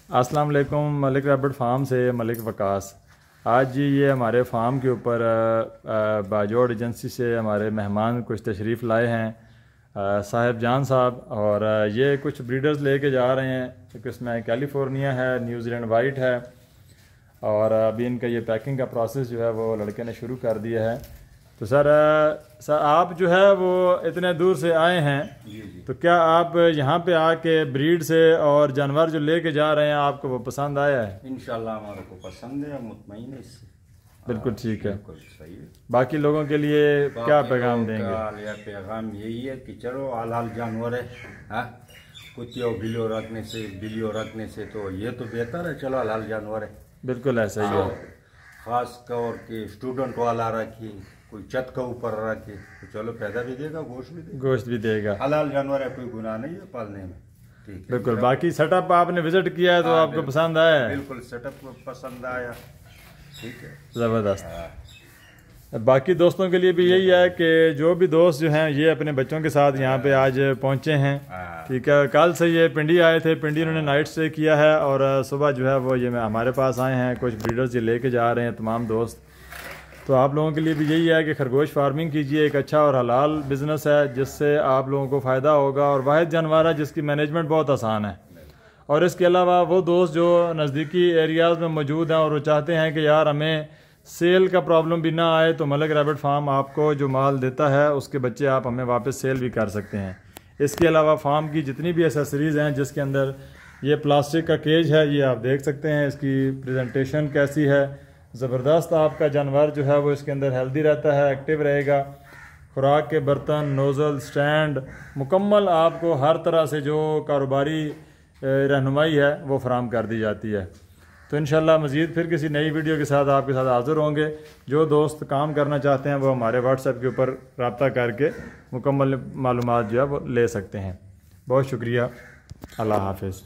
अस्सलाम वालेकुम। Malik rabbit farm से मलिक वकास। आज जी ये हमारे फार्म के ऊपर बाजोड़ एजेंसी से हमारे मेहमान कुछ तशरीफ़ लाए हैं साहिब जान साहब, और ये कुछ ब्रीडर्स लेके जा रहे हैं। एक इसमें कैलिफोर्निया है, न्यूजीलैंड वाइट है, और अभी इनका ये पैकिंग का प्रोसेस जो है वो लड़के ने शुरू कर दिया है। तो सर आप जो है वो इतने दूर से आए हैं, तो क्या आप यहाँ पे आके ब्रीड से और जानवर जो लेके जा रहे हैं आपको वो पसंद आया है? इंशाल्लाह हमारे को पसंद है, मुतमईन है इससे। बिल्कुल ठीक है। बिल्कुल सही है। बाकी लोगों के लिए क्या पैगाम देंगे? पैगाम यही है कि चलो हालाल जानवर है, हाँ, कुत्तियों बिल्लियों रखने से तो ये तो बेहतर है। चलो हालाल जानवर है। बिल्कुल ऐसा ही है। खास तौर के स्टूडेंट वाला रखी, कोई छत के ऊपर रखे तो चलो पैदा भी देगा, गोश्त भी देगा। हलाल जानवर है, कोई गुनाह नहीं है पालने में। ठीक है। बिल्कुल। बाकी सेटअप आपने विजिट किया है तो आपको पसंद आया है? बिल्कुल, सेटअप पसंद आया। ठीक है, ज़बरदस्त। बाकी दोस्तों के लिए भी यही है कि जो भी दोस्त जो हैं ये अपने बच्चों के साथ यहाँ पे आज पहुँचे हैं, ठीक है। कल से ये पिंडी आए थे, पिंडी उन्होंने नाइट स्टे किया है, और सुबह जो है वो ये हमारे पास आए हैं। कुछ ब्रीडर्स ये लेके जा रहे हैं तमाम दोस्त। तो आप लोगों के लिए भी यही है कि खरगोश फार्मिंग कीजिए। एक अच्छा और हलाल बिज़नेस है जिससे आप लोगों को फ़ायदा होगा, और वाहिद जानवर है जिसकी मैनेजमेंट बहुत आसान है। और इसके अलावा वो दोस्त जो नज़दीकी एरियाज़ में मौजूद हैं और वो चाहते हैं कि यार हमें सेल का प्रॉब्लम भी ना आए, तो मलिक रैबिट फार्म आपको जो माल देता है उसके बच्चे आप हमें वापस सेल भी कर सकते हैं। इसके अलावा फार्म की जितनी भी एसेसरीज़ हैं, जिसके अंदर ये प्लास्टिक का केज है, ये आप देख सकते हैं। इसकी प्रेजेंटेशन कैसी है, ज़बरदस्त। आपका जानवर जो है वो इसके अंदर हेल्दी रहता है, एक्टिव रहेगा। खुराक के बर्तन, नोज़ल, स्टैंड, मुकम्मल आपको हर तरह से जो कारोबारी रहनुमाई है वो फराम कर दी जाती है। तो इंशाल्लाह मज़ीद फिर किसी नई वीडियो के साथ आपके साथ हाज़िर होंगे। जो दोस्त काम करना चाहते हैं वो हमारे व्हाट्सएप के ऊपर रब्ता करके मुकम्मल मालूमात जो है वो ले सकते हैं। बहुत शुक्रिया। अल्लाह हाफ़िज़।